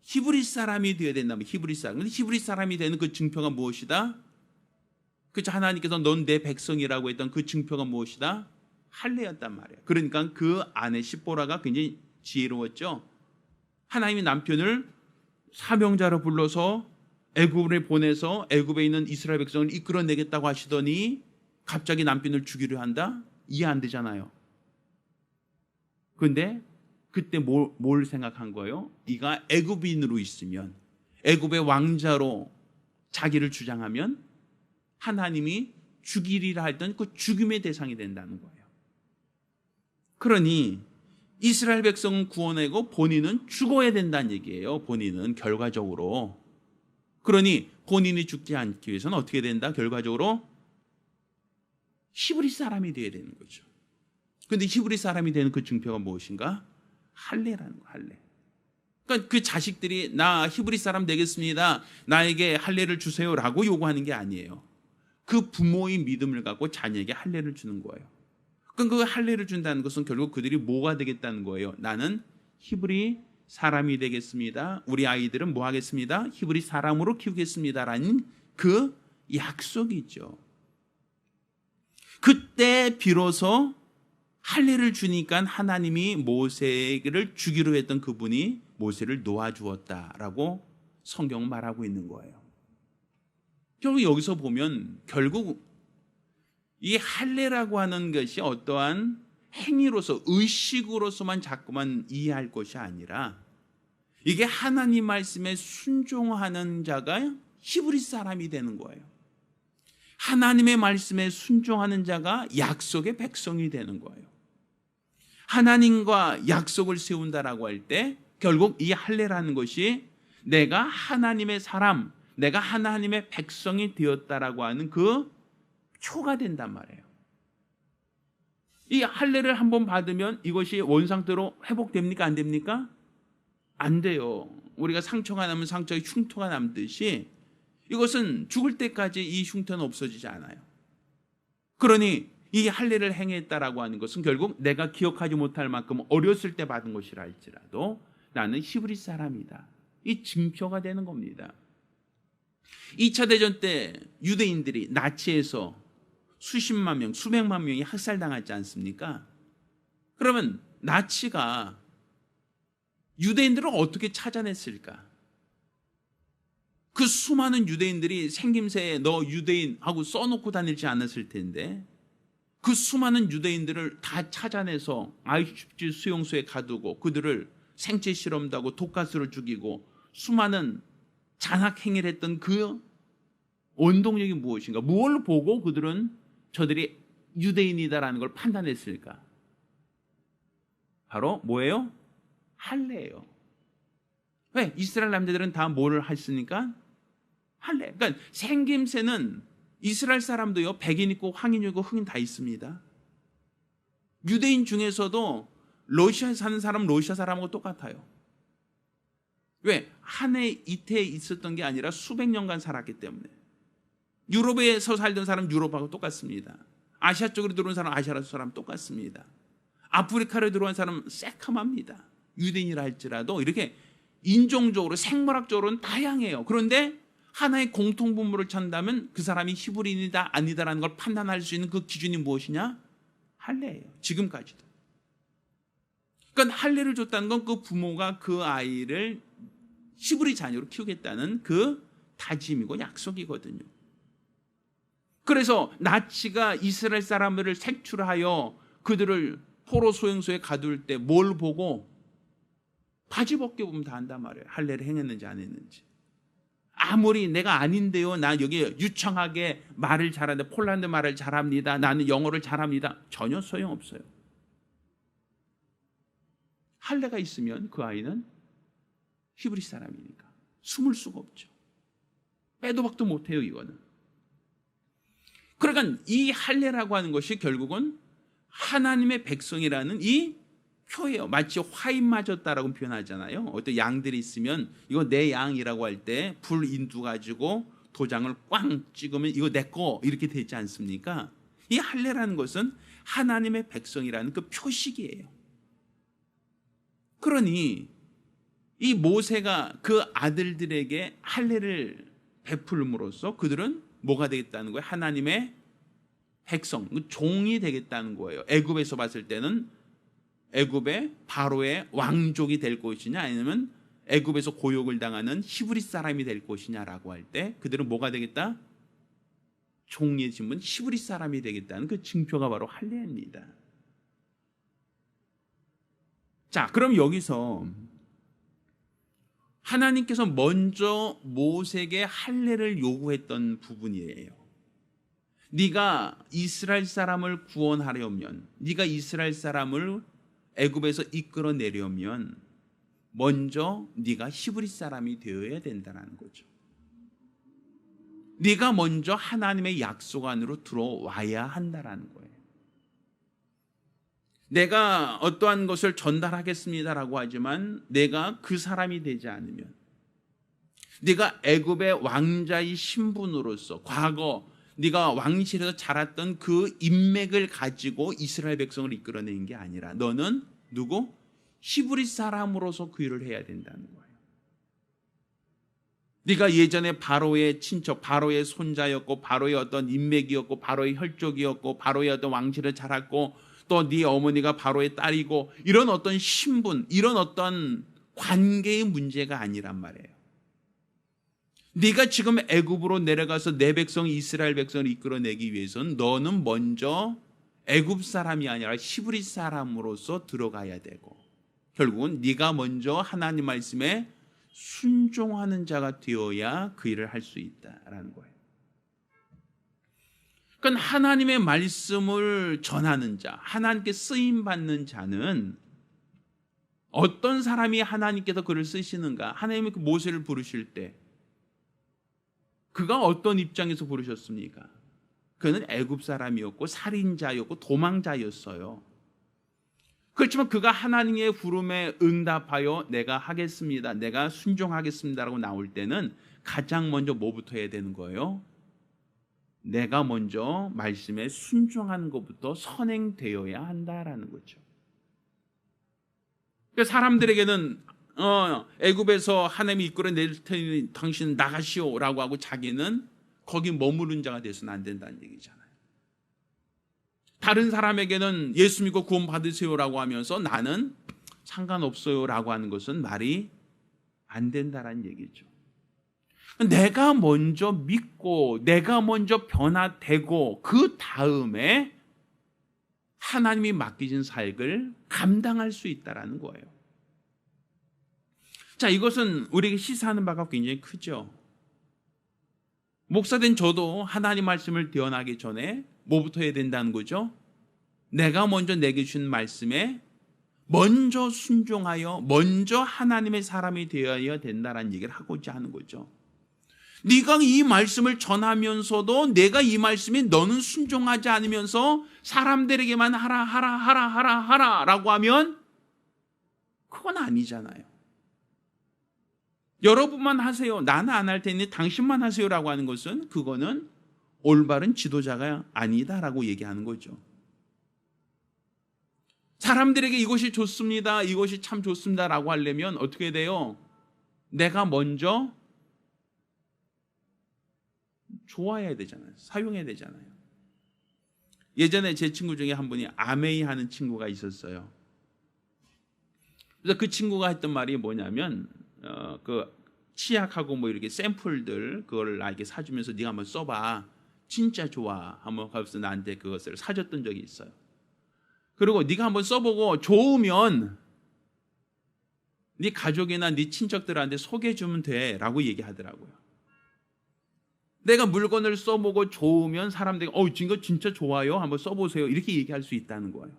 히브리 사람이 되어야 된다면 히브리 사람. 근데 히브리 사람이 되는 그 증표가 무엇이다? 그렇죠. 하나님께서 넌 내 백성이라고 했던 그 증표가 무엇이다? 할례였단 말이에요. 그러니까 그 아내 십보라가 굉장히 지혜로웠죠. 하나님이 남편을 사명자로 불러서 애굽을 보내서 애굽에 있는 이스라엘 백성을 이끌어내겠다고 하시더니 갑자기 남편을 죽이려 한다? 이해 안 되잖아요. 그런데 그때 뭘 생각한 거예요? 네가 애굽인으로 있으면, 애굽의 왕자로 자기를 주장하면 하나님이 죽이리라 했던 그 죽임의 대상이 된다는 거예요. 그러니 이스라엘 백성은 구원하고 본인은 죽어야 된다는 얘기예요. 본인은 결과적으로. 그러니 본인이 죽지 않기 위해서는 어떻게 된다? 결과적으로 히브리 사람이 되어야 되는 거죠. 그런데 히브리 사람이 되는 그 증표가 무엇인가? 할례라는 거, 할례. 그러니까 그 자식들이 나 히브리 사람 되겠습니다, 나에게 할례를 주세요라고 요구하는 게 아니에요. 그 부모의 믿음을 갖고 자녀에게 할례를 주는 거예요. 그럼 그 할례를 준다는 것은 결국 그들이 뭐가 되겠다는 거예요? 나는 히브리 사람이 되겠습니다. 우리 아이들은 뭐 하겠습니다? 히브리 사람으로 키우겠습니다라는 그 약속이죠. 그때 비로소 할례를 주니까 하나님이 모세를 죽이려 했던 그분이 모세를 놓아주었다라고 성경은 말하고 있는 거예요. 결국 여기서 보면 결국 이 할례라고 하는 것이 어떠한 행위로서 의식으로서만 자꾸만 이해할 것이 아니라 이게 하나님 말씀에 순종하는 자가 히브리 사람이 되는 거예요. 하나님의 말씀에 순종하는 자가 약속의 백성이 되는 거예요. 하나님과 약속을 세운다라고 할 때 결국 이 할례라는 것이 내가 하나님의 사람, 내가 하나님의 백성이 되었다라고 하는 그 표가 된단 말이에요. 이 할례를 한번 받으면 이것이 원상태로 회복됩니까? 안 됩니까? 안 돼요. 우리가 상처가 나면 상처에 흉터가 남듯이 이것은 죽을 때까지 이 흉터는 없어지지 않아요. 그러니 이 할례를 행했다라고 하는 것은 결국 내가 기억하지 못할 만큼 어렸을 때 받은 것이라 할지라도 나는 히브리 사람이다, 이 증표가 되는 겁니다. 2차 대전 때 유대인들이 나치에서 수십만 명, 수백만 명이 학살당하지 않습니까? 그러면 나치가 유대인들을 어떻게 찾아냈을까? 그 수많은 유대인들이 생김새에 너 유대인 하고 써놓고 다니지 않았을 텐데 그 수많은 유대인들을 다 찾아내서 아우슈비츠 수용소에 가두고 그들을 생체 실험도 하고 독가스로 죽이고 수많은 잔악 행위를 했던 그 원동력이 무엇인가? 무엇을 보고 그들은 저들이 유대인이다라는 걸 판단했을까? 바로 뭐예요? 할례예요. 왜? 이스라엘 남자들은 다 뭘 했으니까? 할례. 그러니까 생김새는 이스라엘 사람도요, 백인 있고 황인 있고 흑인 다 있습니다. 유대인 중에서도 러시아에 사는 사람은 러시아 사람하고 똑같아요. 왜? 한 해 이태에 있었던 게 아니라 수백 년간 살았기 때문에. 유럽에서 살던 사람 유럽하고 똑같습니다. 아시아 쪽으로 들어온 사람 아시아 사람 똑같습니다. 아프리카로 들어온 사람 새카맣니다. 유대인이라 할지라도 이렇게 인종적으로 생물학적으로는 다양해요. 그런데 하나의 공통분모를 찾는다면 그 사람이 히브리인이다 아니다라는 걸 판단할 수 있는 그 기준이 무엇이냐? 할례예요. 지금까지도. 그러니까 할례를 줬다는 건 그 부모가 그 아이를 히브리 자녀로 키우겠다는 그 다짐이고 약속이거든요. 그래서 나치가 이스라엘 사람들을 색출하여 그들을 포로 소용소에 가둘 때 뭘 보고? 바지 벗겨보면 다 안단 말이에요. 할례를 행했는지 안 했는지. 아무리 내가 아닌데요, 나 여기 유창하게 말을 잘하는데 폴란드 말을 잘합니다, 나는 영어를 잘합니다, 전혀 소용없어요. 할례가 있으면 그 아이는 히브리 사람이니까 숨을 수가 없죠. 빼도 박도 못해요. 이거는. 그러니까 이 할례라고 하는 것이 결국은 하나님의 백성이라는 이 표예요. 마치 화인 맞았다라고 표현하잖아요. 어떤 양들이 있으면 이거 내 양이라고 할 때 불 인두 가지고 도장을 꽝 찍으면 이거 내 거 이렇게 되지 않습니까? 이 할례라는 것은 하나님의 백성이라는 그 표식이에요. 그러니 이 모세가 그 아들들에게 할례를 베풀음으로써 그들은 뭐가 되겠다는 거예요? 하나님의 백성, 종이 되겠다는 거예요. 애굽에서 봤을 때는 애굽의 바로의 왕족이 될 것이냐 아니면 애굽에서 고욕을 당하는 히브리 사람이 될 것이냐라고 할 때 그들은 뭐가 되겠다? 종의 신분 히브리 사람이 되겠다는 그 증표가 바로 할례입니다. 자, 그럼 여기서 하나님께서 먼저 모세에게 할례를 요구했던 부분이에요. 네가 이스라엘 사람을 구원하려면, 네가 이스라엘 사람을 애굽에서 이끌어내려면 먼저 네가 히브리 사람이 되어야 된다는 거죠. 네가 먼저 하나님의 약속 안으로 들어와야 한다는 거예요. 내가 어떠한 것을 전달하겠습니다라고 하지만 내가 그 사람이 되지 않으면, 네가 애굽의 왕자의 신분으로서 과거 네가 왕실에서 자랐던 그 인맥을 가지고 이스라엘 백성을 이끌어내는 게 아니라 너는 누구? 히브리 사람으로서 그 일을 해야 된다는 거예요. 네가 예전에 바로의 친척, 바로의 손자였고 바로의 어떤 인맥이었고 바로의 혈족이었고 바로의 어떤 왕실에 자랐고 또 네 어머니가 바로의 딸이고 이런 어떤 신분, 이런 어떤 관계의 문제가 아니란 말이에요. 네가 지금 애굽으로 내려가서 내 백성 이스라엘 백성을 이끌어내기 위해서는 너는 먼저 애굽 사람이 아니라 히브리 사람으로서 들어가야 되고 결국은 네가 먼저 하나님 말씀에 순종하는 자가 되어야 그 일을 할 수 있다라는 거예요. 그러니까 하나님의 말씀을 전하는 자, 하나님께 쓰임 받는 자는 어떤 사람이 하나님께서 그를 쓰시는가? 하나님이 그 모세를 부르실 때 그가 어떤 입장에서 부르셨습니까? 그는 애굽 사람이었고 살인자였고 도망자였어요. 그렇지만 그가 하나님의 부름에 응답하여 내가 하겠습니다, 내가 순종하겠습니다라고 나올 때는 가장 먼저 뭐부터 해야 되는 거예요? 내가 먼저 말씀에 순종하는 것부터 선행되어야 한다라는 거죠. 사람들에게는 애굽에서 하나님이 이끌어낼 테니 당신은 나가시오라고 하고 자기는 거기 머무른 자가 돼서는 안 된다는 얘기잖아요. 다른 사람에게는 예수 믿고 구원 받으세요라고 하면서 나는 상관없어요라고 하는 것은 말이 안 된다는 얘기죠. 내가 먼저 믿고 내가 먼저 변화되고 그 다음에 하나님이 맡기신 사역을 감당할 수 있다는 거예요. 자, 이것은 우리에게 시사하는 바가 굉장히 크죠. 목사된 저도 하나님 말씀을 대언하기 전에 뭐부터 해야 된다는 거죠? 내가 먼저 내게 주신 말씀에 먼저 순종하여 먼저 하나님의 사람이 되어야 된다는 얘기를 하고자 하는 거죠. 네가 이 말씀을 전하면서도 내가 이 말씀에 너는 순종하지 않으면서 사람들에게만 하라라고 하면 그건 아니잖아요. 여러분만 하세요, 나는 안 할 테니 당신만 하세요라고 하는 것은 그거는 올바른 지도자가 아니다라고 얘기하는 거죠. 사람들에게 이것이 좋습니다, 이것이 참 좋습니다라고 하려면 어떻게 돼요? 내가 먼저 좋아해야 되잖아요. 사용해야 되잖아요. 예전에 제 친구 중에 한 분이 아메이 하는 친구가 있었어요. 그래서 그 친구가 했던 말이 뭐냐면 그 치약하고 뭐 이렇게 샘플들 그걸 나에게 사주면서 네가 한번 써봐, 진짜 좋아 한번 가서 나한테 그것을 사줬던 적이 있어요. 그리고 네가 한번 써보고 좋으면 네 가족이나 네 친척들한테 소개해주면 돼라고 얘기하더라고요. 내가 물건을 써보고 좋으면 사람들이 이거 진짜 좋아요, 한번 써보세요 이렇게 얘기할 수 있다는 거예요.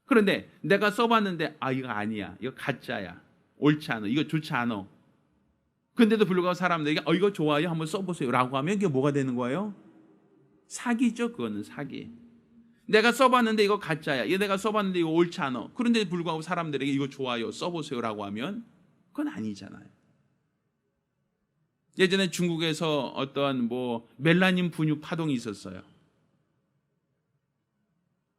그런데 내가 써봤는데 이거 아니야, 이거 가짜야, 옳지 않아, 이거 좋지 않아, 근데도 불구하고 사람들에게 이거 좋아요, 한번 써보세요 라고 하면 이게 뭐가 되는 거예요? 사기죠. 그거는 사기. 내가 써봤는데 이거 가짜야, 이거 내가 써봤는데 이거 옳지 않아, 그런데도 불구하고 사람들에게 이거 좋아요, 써보세요 라고 하면 그건 아니잖아요. 예전에 중국에서 어떠한 멜라닌 분유 파동이 있었어요.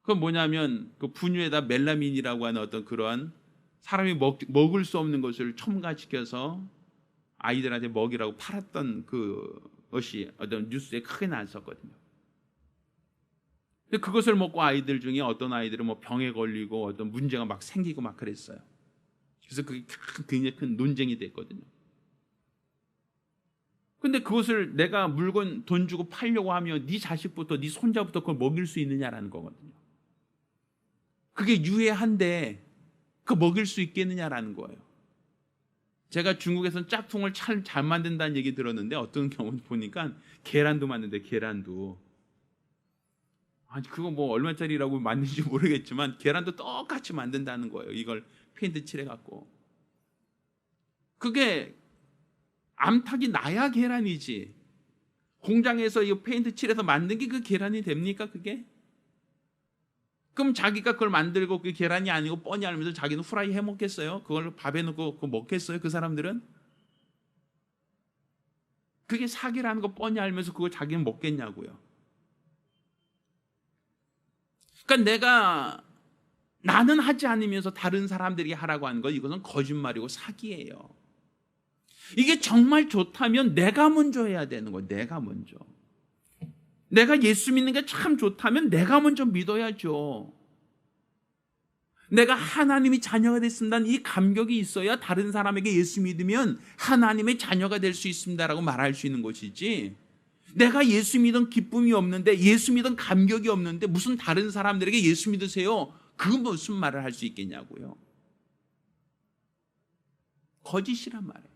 그건 뭐냐면 그 분유에다 멜라민이라고 하는 어떤 그러한 사람이 먹을 수 없는 것을 첨가시켜서 아이들한테 먹이라고 팔았던 그것이 어떤 뉴스에 크게 나왔었거든요. 근데 그것을 먹고 아이들 중에 어떤 아이들은 병에 걸리고 어떤 문제가 막 생기고 막 그랬어요. 그래서 그게 굉장히 큰 논쟁이 됐거든요. 근데 그것을 내가 물건 돈 주고 팔려고 하면 네 자식부터 네 손자부터 그걸 먹일 수 있느냐라는 거거든요. 그게 유해한데 그 먹일 수 있겠느냐라는 거예요. 제가 중국에서는 짝퉁을 잘 만든다는 얘기 들었는데 어떤 경우 보니까 계란도 만든대. 계란도. 아니 그거 얼마짜리라고 만든지 모르겠지만 계란도 똑같이 만든다는 거예요. 이걸 페인트 칠해갖고. 그게 암탉이 나야 계란이지. 공장에서 이 페인트 칠해서 만든 게 그 계란이 됩니까 그게? 그럼 자기가 그걸 만들고 그 계란이 아니고 뻔히 알면서 자기는 후라이 해 먹겠어요? 그걸 밥에 넣고 그거 먹겠어요? 그 사람들은? 그게 사기라는 거 뻔히 알면서 그걸 자기는 먹겠냐고요. 그러니까 나는 하지 않으면서 다른 사람들이 하라고 하는 거 이것은 거짓말이고 사기예요. 이게 정말 좋다면 내가 먼저 해야 되는 거예요. 내가 먼저. 내가 예수 믿는 게 참 좋다면 내가 먼저 믿어야죠. 내가 하나님의 자녀가 됐습니다는 이 감격이 있어야 다른 사람에게 예수 믿으면 하나님의 자녀가 될 수 있습니다라고 말할 수 있는 것이지, 내가 예수 믿은 기쁨이 없는데, 예수 믿은 감격이 없는데 무슨 다른 사람들에게 예수 믿으세요, 그 무슨 말을 할 수 있겠냐고요. 거짓이란 말이에요.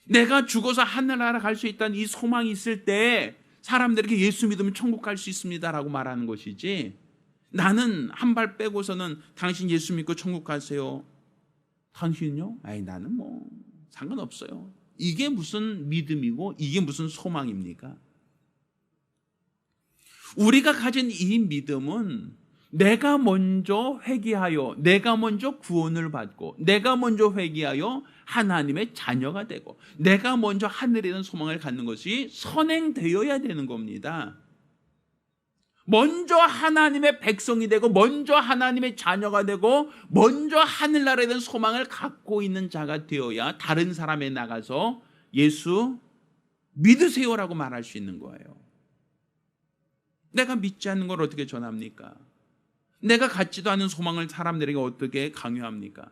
내가 죽어서 하늘나라 갈 수 있다는 이 소망이 있을 때 사람들에게 예수 믿으면 천국 갈 수 있습니다라고 말하는 것이지, 나는 한 발 빼고서는 당신 예수 믿고 천국 가세요. 당신요? 아이 나는 상관없어요. 이게 무슨 믿음이고 이게 무슨 소망입니까? 우리가 가진 이 믿음은 내가 먼저 회개하여 내가 먼저 구원을 받고 내가 먼저 회개하여 하나님의 자녀가 되고 내가 먼저 하늘에 있는 소망을 갖는 것이 선행되어야 되는 겁니다. 먼저 하나님의 백성이 되고 먼저 하나님의 자녀가 되고 먼저 하늘나라에 대한 소망을 갖고 있는 자가 되어야 다른 사람에 나가서 예수 믿으세요라고 말할 수 있는 거예요. 내가 믿지 않는 걸 어떻게 전합니까? 내가 갖지도 않은 소망을 사람들에게 어떻게 강요합니까?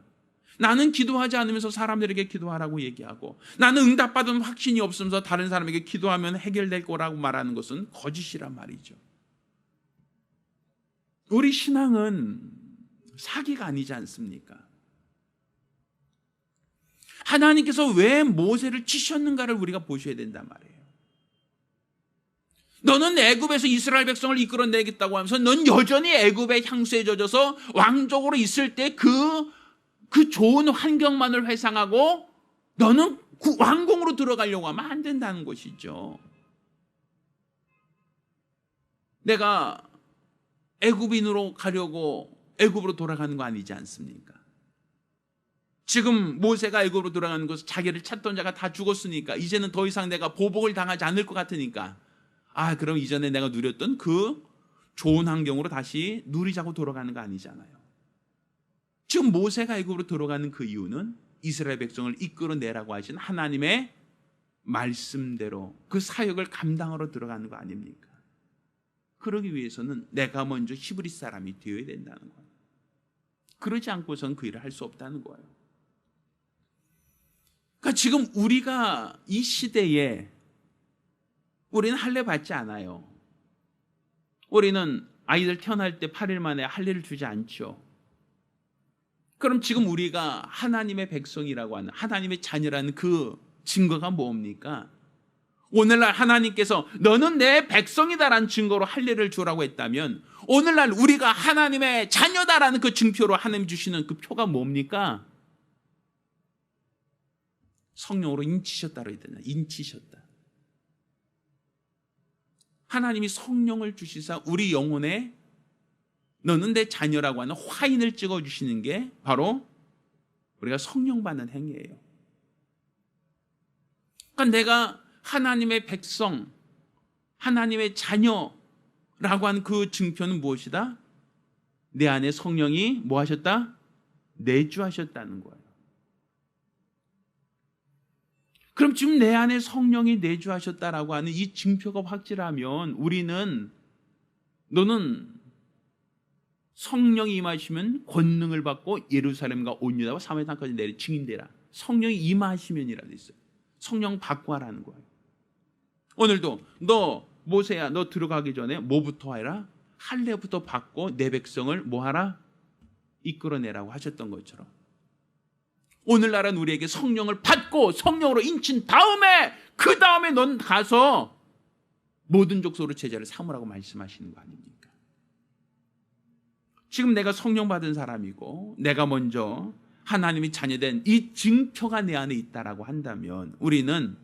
나는 기도하지 않으면서 사람들에게 기도하라고 얘기하고, 나는 응답받은 확신이 없으면서 다른 사람에게 기도하면 해결될 거라고 말하는 것은 거짓이란 말이죠. 우리 신앙은 사기가 아니지 않습니까? 하나님께서 왜 모세를 치셨는가를 우리가 보셔야 된단 말이에요. 너는 애굽에서 이스라엘 백성을 이끌어내겠다고 하면서 넌 여전히 애굽의 향수에 젖어서 왕족으로 있을 때 그 좋은 환경만을 회상하고 너는 왕궁으로 들어가려고 하면 안 된다는 것이죠. 내가 애굽인으로 가려고 애굽으로 돌아가는 거 아니지 않습니까? 지금 모세가 애굽으로 돌아가는 것은 자기를 찾던 자가 다 죽었으니까 이제는 더 이상 내가 보복을 당하지 않을 것 같으니까, 그럼 이전에 내가 누렸던 그 좋은 환경으로 다시 누리자고 돌아가는 거 아니잖아요. 지금 모세가 애굽으로 들어가는 그 이유는 이스라엘 백성을 이끌어내라고 하신 하나님의 말씀대로 그 사역을 감당하러 들어가는 거 아닙니까? 그러기 위해서는 내가 먼저 히브리 사람이 되어야 된다는 거예요. 그러지 않고서는 그 일을 할 수 없다는 거예요. 그러니까 지금 우리가 이 시대에 우리는 할례 받지 않아요. 우리는 아이들 태어날 때 8일 만에 할례를 주지 않죠. 그럼 지금 우리가 하나님의 백성이라고 하는, 하나님의 자녀라는 그 증거가 뭡니까? 오늘날 하나님께서 너는 내 백성이다라는 증거로 할례를 주라고 했다면, 오늘날 우리가 하나님의 자녀다라는 그 증표로 하나님 주시는 그 표가 뭡니까? 성령으로 인치셨다고 했잖아요. 인치셨다. 하나님이 성령을 주시사 우리 영혼에 너는 내 자녀라고 하는 화인을 찍어주시는 게 바로 우리가 성령 받는 행위예요. 그러니까 내가 하나님의 백성, 하나님의 자녀라고 하는 그 증표는 무엇이다? 내 안에 성령이 뭐 하셨다? 내주하셨다는 거예요. 그럼 지금 내 안에 성령이 내주하셨다라고 하는 이 증표가 확실하면 우리는, 너는 성령이 임하시면 권능을 받고 예루살렘과 온 유다와 사마리아 땅까지 내리 증인되라. 성령이 임하시면이라고 있어요. 성령 받고 하라는 거예요. 오늘도 너 모세야, 너 들어가기 전에 뭐부터 하라? 할례부터 받고 내 백성을 뭐 하라? 이끌어내라고 하셨던 것처럼, 오늘날은 우리에게 성령을 받고 성령으로 인친 다음에 그 다음에 넌 가서 모든 족속으로 제자를 삼으라고 말씀하시는 거 아닙니까? 지금 내가 성령 받은 사람이고 내가 먼저 하나님이 자녀된 이 증표가 내 안에 있다라고 한다면, 우리는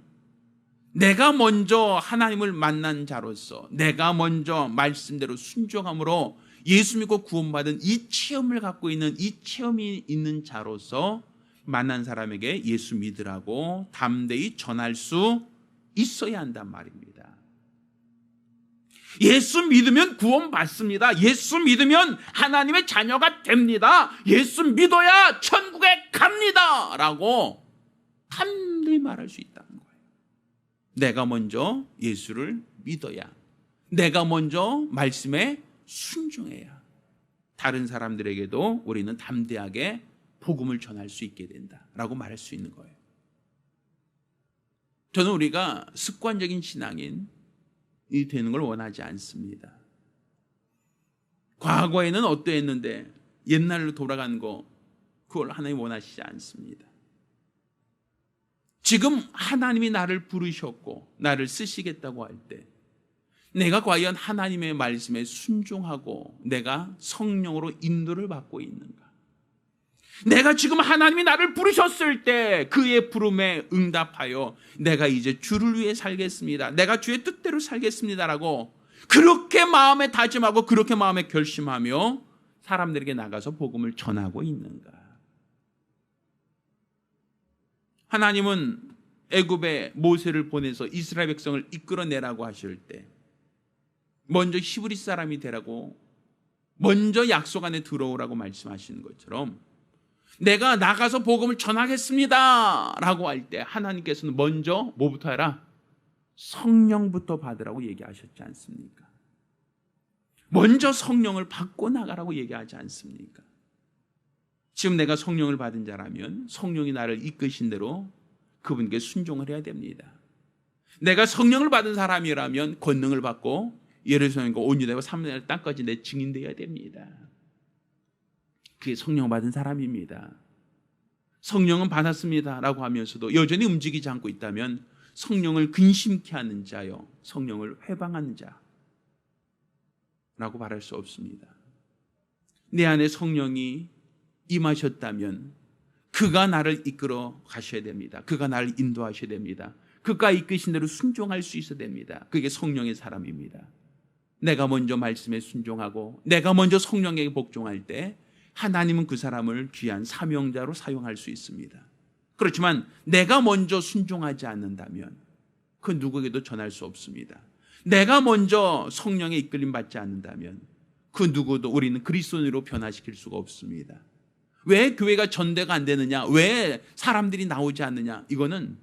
내가 먼저 하나님을 만난 자로서, 내가 먼저 말씀대로 순종함으로 예수 믿고 구원받은 이 체험을 갖고 있는, 이 체험이 있는 자로서 만난 사람에게 예수 믿으라고 담대히 전할 수 있어야 한단 말입니다. 예수 믿으면 구원받습니다. 예수 믿으면 하나님의 자녀가 됩니다. 예수 믿어야 천국에 갑니다 라고 담대히 말할 수 있다는 거예요. 내가 먼저 예수를 믿어야, 내가 먼저 말씀에 순종해야 다른 사람들에게도 우리는 담대하게 복음을 전할 수 있게 된다라고 말할 수 있는 거예요. 저는 우리가 습관적인 신앙인이 되는 걸 원하지 않습니다. 과거에는 어떠했는데 옛날로 돌아가는 거, 그걸 하나님 원하시지 않습니다. 지금 하나님이 나를 부르셨고 나를 쓰시겠다고 할 때 내가 과연 하나님의 말씀에 순종하고 내가 성령으로 인도를 받고 있는가? 내가 지금 하나님이 나를 부르셨을 때 그의 부름에 응답하여 내가 이제 주를 위해 살겠습니다, 내가 주의 뜻대로 살겠습니다라고 그렇게 마음에 다짐하고 그렇게 마음에 결심하며 사람들에게 나가서 복음을 전하고 있는가? 하나님은 애굽에 모세를 보내서 이스라엘 백성을 이끌어내라고 하실 때 먼저 히브리 사람이 되라고, 먼저 약속 안에 들어오라고 말씀하시는 것처럼 내가 나가서 복음을 전하겠습니다 라고 할 때 하나님께서는 먼저 뭐부터 해라? 성령부터 받으라고 얘기하셨지 않습니까? 먼저 성령을 받고 나가라고 얘기하지 않습니까? 지금 내가 성령을 받은 자라면 성령이 나를 이끄신 대로 그분께 순종을 해야 됩니다. 내가 성령을 받은 사람이라면 권능을 받고 예루살렘과 온 유다와 사마리아 땅까지 내 증인되어야 됩니다. 그게 성령 받은 사람입니다. 성령은 받았습니다라고 하면서도 여전히 움직이지 않고 있다면 성령을 근심케 하는 자요, 성령을 회방하는 자라고 말할 수 없습니다. 내 안에 성령이 임하셨다면 그가 나를 이끌어 가셔야 됩니다. 그가 나를 인도하셔야 됩니다. 그가 이끄신 대로 순종할 수 있어야 됩니다. 그게 성령의 사람입니다. 내가 먼저 말씀에 순종하고 내가 먼저 성령에게 복종할 때 하나님은 그 사람을 귀한 사명자로 사용할 수 있습니다. 그렇지만 내가 먼저 순종하지 않는다면 그 누구에게도 전할 수 없습니다. 내가 먼저 성령에 이끌림 받지 않는다면 그 누구도 우리는 그리스도인으로 변화시킬 수가 없습니다. 왜 교회가 전대가 안 되느냐, 왜 사람들이 나오지 않느냐, 이거는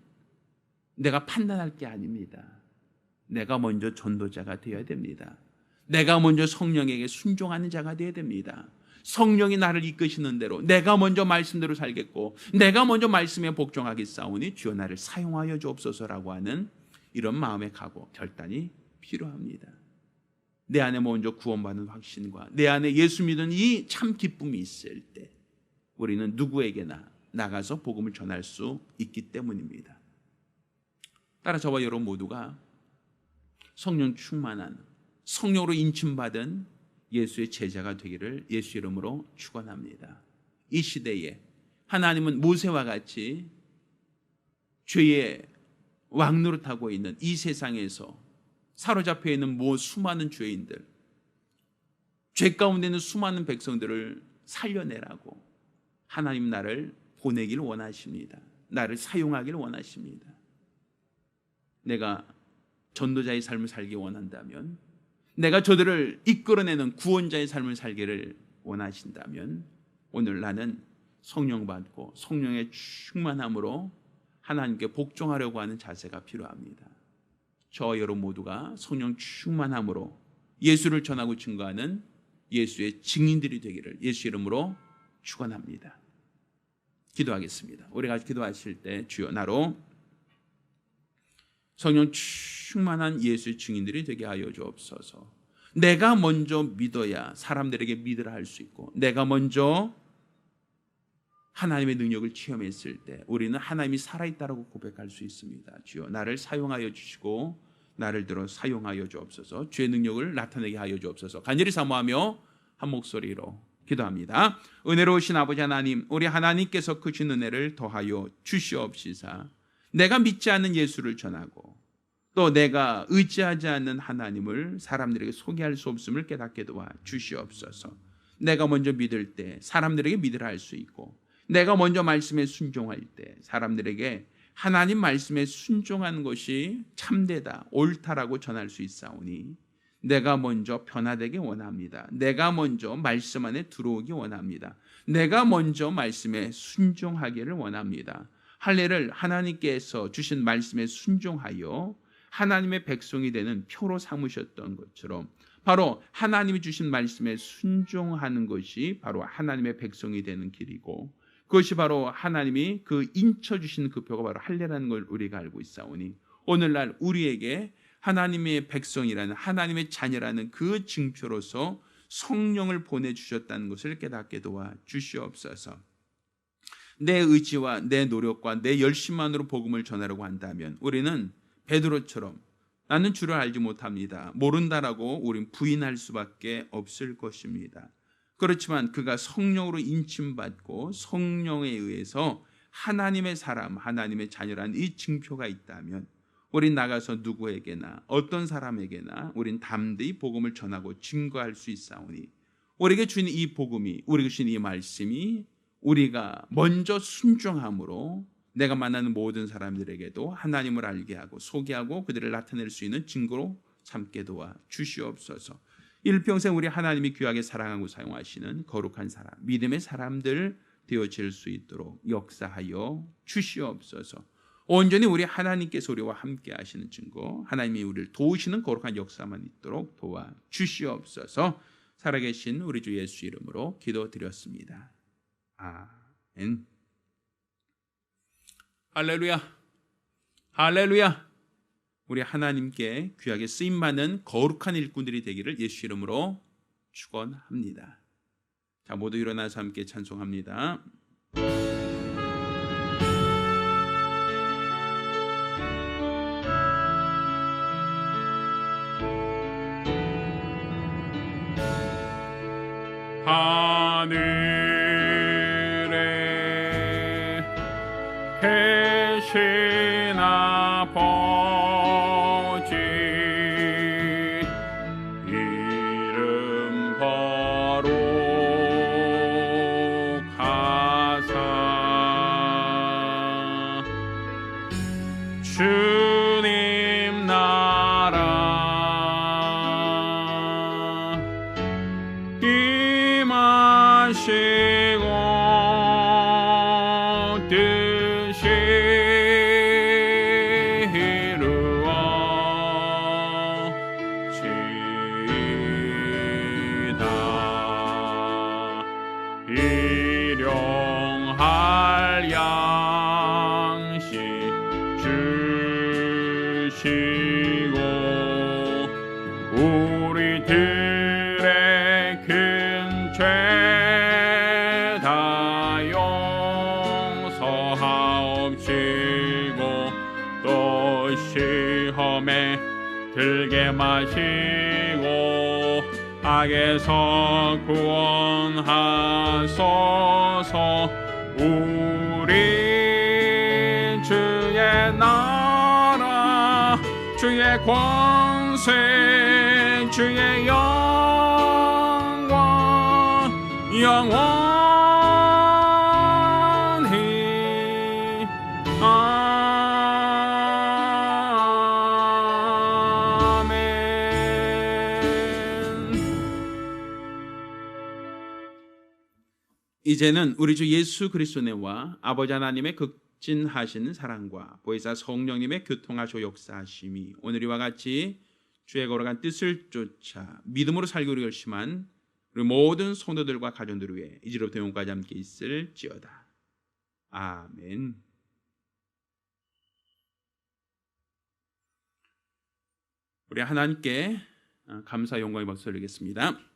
내가 판단할 게 아닙니다. 내가 먼저 전도자가 되어야 됩니다. 내가 먼저 성령에게 순종하는 자가 되어야 됩니다. 성령이 나를 이끄시는 대로 내가 먼저 말씀대로 살겠고 내가 먼저 말씀에 복종하겠사오니 주여 나를 사용하여 주옵소서라고 하는 이런 마음의 각오, 결단이 필요합니다. 내 안에 먼저 구원받는 확신과 내 안에 예수 믿는 이 참 기쁨이 있을 때 우리는 누구에게나 나가서 복음을 전할 수 있기 때문입니다. 따라 저와 여러분 모두가 성령 충만한, 성령으로 인침받은 예수의 제자가 되기를 예수 이름으로 축원합니다. 이 시대에 하나님은 모세와 같이 죄의 왕노릇하고 있는 이 세상에서 사로잡혀 있는 수많은 죄인들, 죄 가운데 있는 수많은 백성들을 살려내라고 하나님 나를 보내기를 원하십니다. 나를 사용하기를 원하십니다. 내가 전도자의 삶을 살기 원한다면, 내가 저들을 이끌어내는 구원자의 삶을 살기를 원하신다면, 오늘 나는 성령 받고 성령의 충만함으로 하나님께 복종하려고 하는 자세가 필요합니다. 저와 여러분 모두가 성령 충만함으로 예수를 전하고 증거하는 예수의 증인들이 되기를 예수 이름으로 축원합니다. 기도하겠습니다. 우리가 기도하실 때 주여 나로 성령 충만한 예수의 증인들이 되게 하여 주옵소서. 내가 먼저 믿어야 사람들에게 믿으라 할 수 있고, 내가 먼저 하나님의 능력을 체험했을 때 우리는 하나님이 살아있다라고 고백할 수 있습니다. 주여 나를 사용하여 주시고 나를 들어 사용하여 주옵소서. 주의 능력을 나타내게 하여 주옵소서. 간절히 사모하며 한 목소리로 기도합니다. 은혜로우신 아버지 하나님, 우리 하나님께서 크신 은혜를 더하여 주시옵시사. 내가 믿지 않는 예수를 전하고 또 내가 의지하지 않는 하나님을 사람들에게 소개할 수 없음을 깨닫게 도와 주시옵소서. 내가 먼저 믿을 때 사람들에게 믿으라 할 수 있고, 내가 먼저 말씀에 순종할 때 사람들에게 하나님 말씀에 순종하는 것이 참되다, 옳다라고 전할 수 있사오니 내가 먼저 변화되기 원합니다. 내가 먼저 말씀 안에 들어오기 원합니다. 내가 먼저 말씀에 순종하기를 원합니다. 할례를 하나님께서 주신 말씀에 순종하여 하나님의 백성이 되는 표로 삼으셨던 것처럼 바로 하나님이 주신 말씀에 순종하는 것이 바로 하나님의 백성이 되는 길이고, 그것이 바로 하나님이 그 인쳐주신 그 표가 바로 할례라는 걸 우리가 알고 있사오니 오늘날 우리에게 하나님의 백성이라는, 하나님의 자녀라는 그 증표로서 성령을 보내주셨다는 것을 깨닫게 도와 주시옵소서. 내 의지와 내 노력과 내 열심만으로 복음을 전하려고 한다면 우리는 베드로처럼 나는 주를 알지 못합니다, 모른다라고 우린 부인할 수밖에 없을 것입니다. 그렇지만 그가 성령으로 인침받고 성령에 의해서 하나님의 사람, 하나님의 자녀라는 이 증표가 있다면 우린 나가서 누구에게나 어떤 사람에게나 우린 담대히 복음을 전하고 증거할 수 있사오니 우리에게 주신 이 복음이, 우리에게 주신 이 말씀이 우리가 먼저 순종함으로 내가 만나는 모든 사람들에게도 하나님을 알게 하고 소개하고 그들을 나타낼 수 있는 증거로 삼게 도와 주시옵소서. 일평생 우리 하나님이 귀하게 사랑하고 사용하시는 거룩한 사람, 믿음의 사람들 되어질 수 있도록 역사하여 주시옵소서. 온전히 우리 하나님께서 우리와 함께 하시는 증거, 하나님이 우리를 도우시는 거룩한 역사만 있도록 도와 주시옵소서. 살아계신 우리 주 예수 이름으로 기도드렸습니다. 아멘. 할렐루야, 할렐루야. 우리 하나님께 귀하게 쓰임받는 거룩한 일꾼들이 되기를 예수 이름으로 축원합니다. 자, 모두 일어나서 함께 찬송합니다. 하늘에 계신 아버지 이름 거룩하사 주님 나라 임하시고 뜻이 일용할 양식 주시고 우리들의 큰 죄 다 용서하옵시고 또 시험에 들게 마시고 악에서 구원하소서. 우리 주의 나라 주의 권세 주의 영광 영원히 아멘. 이제는 우리 주 예수 그리스도의 은혜와 아버지 하나님의 극진하신 사랑과 보혜사 성령님의 교통하시고 역사하심이 오늘 이와 같이 주의 거룩한 뜻을 쫓아 믿음으로 살기로 결심한 우리 모든 성도들과 가정들 위해 이제로부터 영원까지 함께 있을지어다. 아멘. 우리 하나님께 감사 영광의 박수 드리겠습니다.